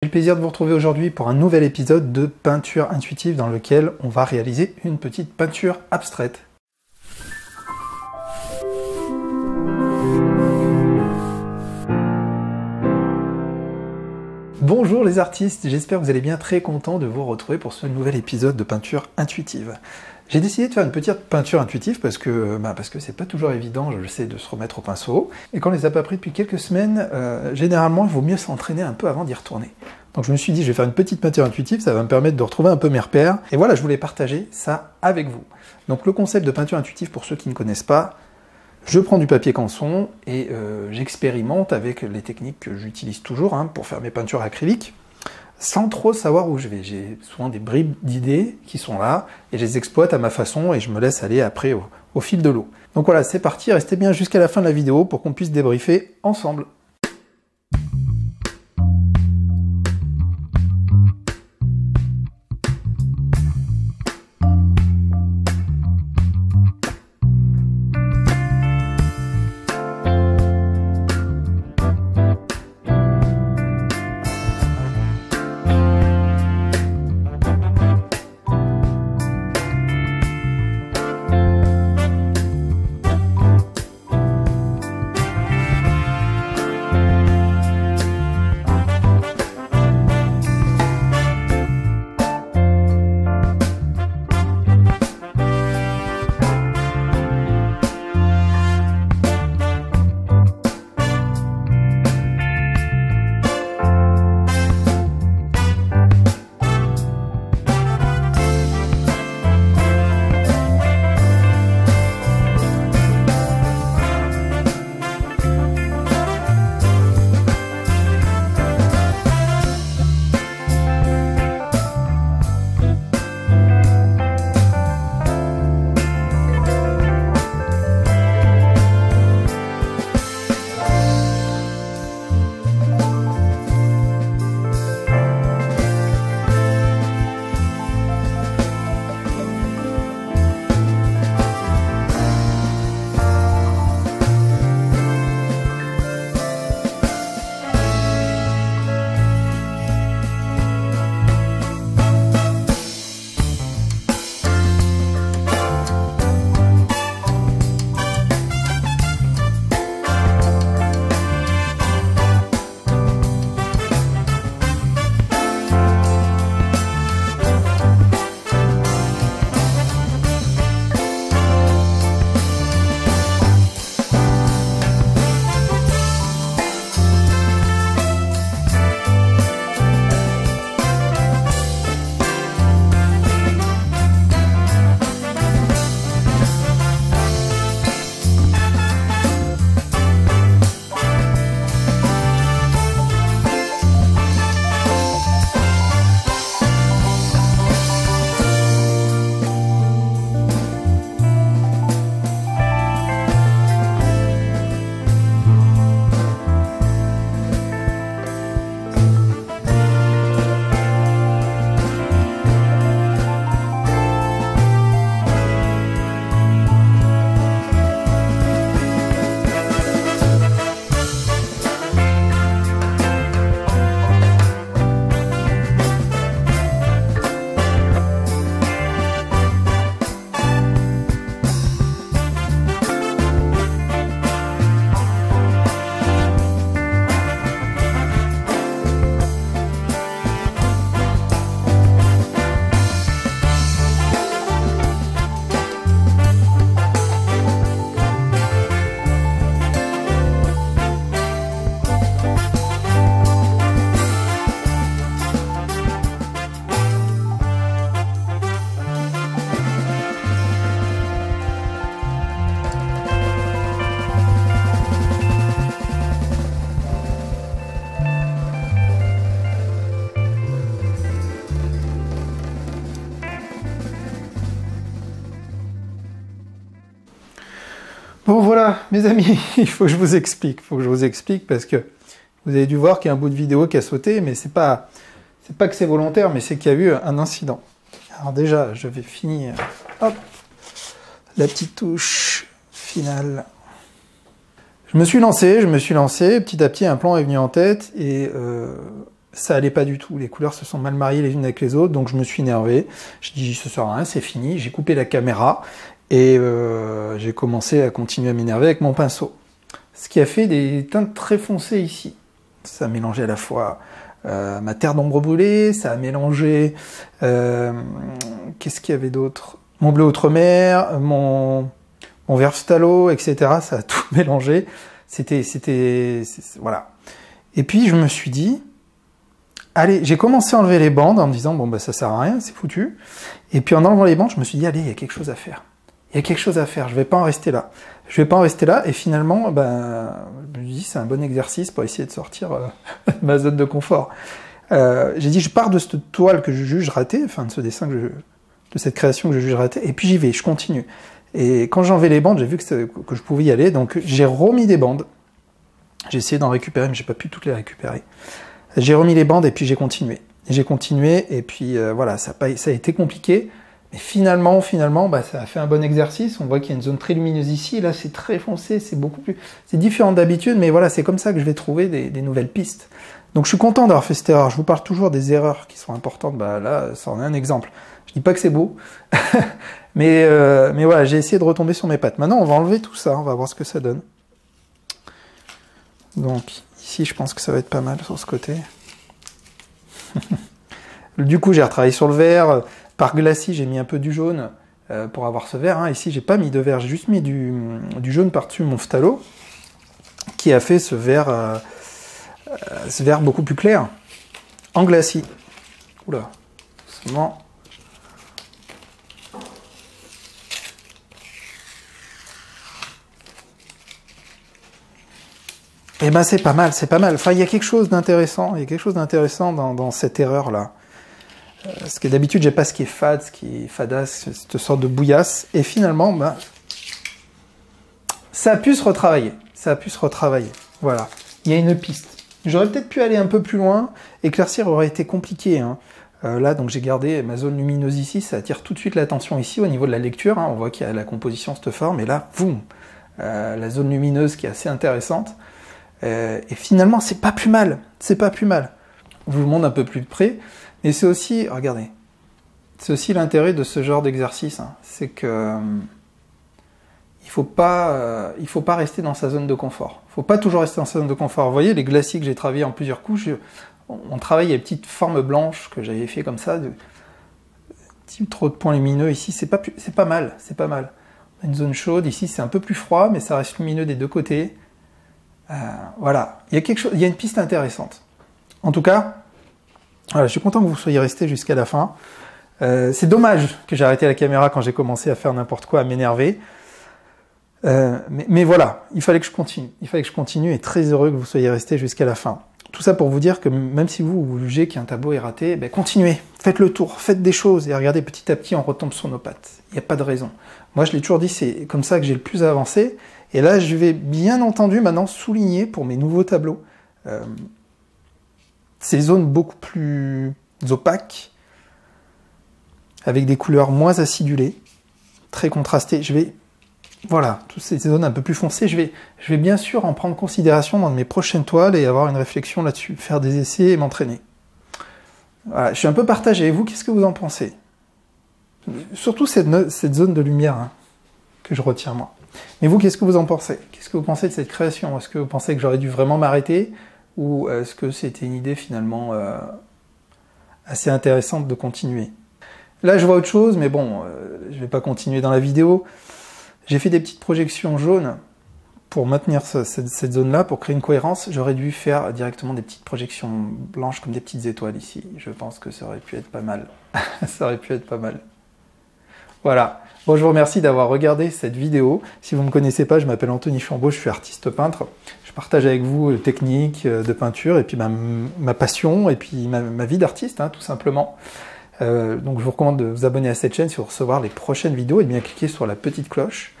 du plaisir de vous retrouver aujourd'hui pour un nouvel épisode de peinture intuitive dans lequel on va réaliser une petite peinture abstraite. Bonjour les artistes, j'espère que vous allez bien, très content de vous retrouver pour ce nouvel épisode de peinture intuitive. J'ai décidé de faire une petite peinture intuitive parce que c'est pas toujours évident, je sais, de se remettre au pinceau. Et quand on les a pas pris depuis quelques semaines, généralement il vaut mieux s'entraîner un peu avant d'y retourner. Donc je me suis dit, je vais faire une petite peinture intuitive, ça va me permettre de retrouver un peu mes repères. Et voilà, je voulais partager ça avec vous. Donc le concept de peinture intuitive, pour ceux qui ne connaissent pas, je prends du papier canson et j'expérimente avec les techniques que j'utilise toujours pour faire mes peintures acryliques, sans trop savoir où je vais. J'ai souvent des bribes d'idées qui sont là, et je les exploite à ma façon, et je me laisse aller après au fil de l'eau. Donc voilà, c'est parti, restez bien jusqu'à la fin de la vidéo pour qu'on puisse débriefer ensemble. Bon voilà, mes amis, il faut que je vous explique. Parce que vous avez dû voir qu'il y a un bout de vidéo qui a sauté, mais c'est pas que c'est volontaire, mais c'est qu'il y a eu un incident. Alors déjà, je vais finir, hop, la petite touche finale. Je me suis lancé, petit à petit un plan est venu en tête, et ça allait pas du tout. Les couleurs se sont mal mariées les unes avec les autres, donc je me suis énervé. Je dis, ça sert à rien, c'est fini. J'ai coupé la caméra et j'ai commencé à continuer à m'énerver avec mon pinceau. Ce qui a fait des teintes très foncées ici. Ça a mélangé à la fois ma terre d'ombre brûlée, ça a mélangé... qu'est-ce qu'il y avait d'autre? Mon bleu outre-mer, mon vert phthalo, etc. Ça a tout mélangé. Voilà. Et puis je me suis dit, allez, j'ai commencé à enlever les bandes en me disant, bon bah ça sert à rien, c'est foutu. Et puis en enlevant les bandes, je me suis dit, allez, il y a quelque chose à faire. Il y a quelque chose à faire, je vais pas en rester là. Je vais pas en rester là, et finalement, ben, je me dis, c'est un bon exercice pour essayer de sortir de ma zone de confort. J'ai dit, je pars de cette toile que je juge ratée, enfin de ce dessin de cette création que je juge ratée, et puis j'y vais, je continue. Et quand j'ai enlevé les bandes, j'ai vu que je pouvais y aller, donc j'ai remis des bandes. J'ai essayé d'en récupérer, mais j'ai pas pu toutes les récupérer. J'ai remis les bandes et puis j'ai continué. J'ai continué, et puis voilà, ça a été compliqué. Mais finalement, bah, ça a fait un bon exercice. On voit qu'il y a une zone très lumineuse ici. Là, c'est très foncé, c'est beaucoup plus... C'est différent d'habitude, mais voilà, c'est comme ça que je vais trouver des nouvelles pistes. Donc je suis content d'avoir fait cette erreur. Je vous parle toujours des erreurs qui sont importantes. Bah, là, ça en est un exemple. Je dis pas que c'est beau, mais voilà, j'ai essayé de retomber sur mes pattes. Maintenant, on va enlever tout ça, on va voir ce que ça donne. Donc ici, je pense que ça va être pas mal sur ce côté. Du coup, j'ai retravaillé sur le vert. Par glacis, j'ai mis un peu du jaune pour avoir ce vert. Hein. Ici, j'ai pas mis de vert, j'ai juste mis du jaune par-dessus mon phthalo, qui a fait ce vert beaucoup plus clair en glacis. Oula, doucement. Eh ben c'est pas mal, c'est pas mal. Enfin, il y a quelque chose d'intéressant, dans cette erreur-là. Parce que d'habitude, j'ai pas ce qui est fade, ce qui est fadasse, cette sorte de bouillasse. Et finalement, ben, ça a pu se retravailler. Voilà. Il y a une piste. J'aurais peut-être pu aller un peu plus loin. Éclaircir aurait été compliqué. Hein. Là, donc j'ai gardé ma zone lumineuse ici. Ça attire tout de suite l'attention ici au niveau de la lecture. Hein. On voit qu'il y a la composition cette forme. Et là, boum, la zone lumineuse qui est assez intéressante. Et finalement, c'est pas plus mal. Je vous le montre un peu plus près. Et c'est aussi, regardez, c'est aussi l'intérêt de ce genre d'exercice. Hein. C'est que il faut pas rester dans sa zone de confort. Il faut pas toujours rester dans sa zone de confort. Vous voyez, les glacis que j'ai travaillés en plusieurs couches, on travaille les petites formes blanches que j'avais fait comme ça, petit trop de points lumineux ici. C'est pas mal. On a une zone chaude ici, c'est un peu plus froid, mais ça reste lumineux des deux côtés. Voilà, il y a une piste intéressante. En tout cas, voilà, je suis content que vous soyez restés jusqu'à la fin. C'est dommage que j'ai arrêté la caméra quand j'ai commencé à faire n'importe quoi, à m'énerver. Mais voilà, il fallait que je continue et très heureux que vous soyez restés jusqu'à la fin. Tout ça pour vous dire que même si vous jugez qu'un tableau est raté, ben continuez, faites le tour, faites des choses et regardez, petit à petit on retombe sur nos pattes. Il n'y a pas de raison. Moi je l'ai toujours dit, c'est comme ça que j'ai le plus avancé. Et là je vais bien entendu maintenant souligner pour mes nouveaux tableaux ces zones beaucoup plus opaques, avec des couleurs moins acidulées, très contrastées. Voilà, toutes ces zones un peu plus foncées, je vais bien sûr en prendre considération dans mes prochaines toiles et avoir une réflexion là-dessus, faire des essais et m'entraîner. Voilà, je suis un peu partagé. Et vous, qu'est-ce que vous en pensez? Surtout cette zone de lumière hein, que je retiens moi. Mais vous, qu'est-ce que vous en pensez? Qu'est-ce que vous pensez de cette création? Est-ce que vous pensez que j'aurais dû vraiment m'arrêter? Ou est-ce que c'était une idée finalement assez intéressante de continuer? Là, je vois autre chose, mais bon, je ne vais pas continuer dans la vidéo. J'ai fait des petites projections jaunes pour maintenir cette zone-là, pour créer une cohérence. J'aurais dû faire directement des petites projections blanches comme des petites étoiles ici. Je pense que ça aurait pu être pas mal. Ça aurait pu être pas mal. Voilà. Bon, je vous remercie d'avoir regardé cette vidéo. Si vous ne me connaissez pas, je m'appelle Anthony Chambaud, je suis artiste peintre. Je partage avec vous techniques de peinture et puis ma passion et puis ma vie d'artiste, hein, tout simplement. Donc je vous recommande de vous abonner à cette chaîne si vous voulez recevoir les prochaines vidéos et bien cliquer sur la petite cloche.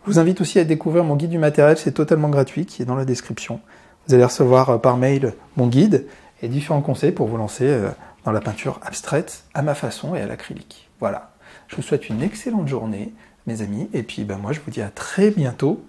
Je vous invite aussi à découvrir mon guide du matériel, c'est totalement gratuit, qui est dans la description. Vous allez recevoir par mail mon guide et différents conseils pour vous lancer dans la peinture abstraite à ma façon et à l'acrylique. Voilà. Je vous souhaite une excellente journée, mes amis, et puis moi je vous dis à très bientôt.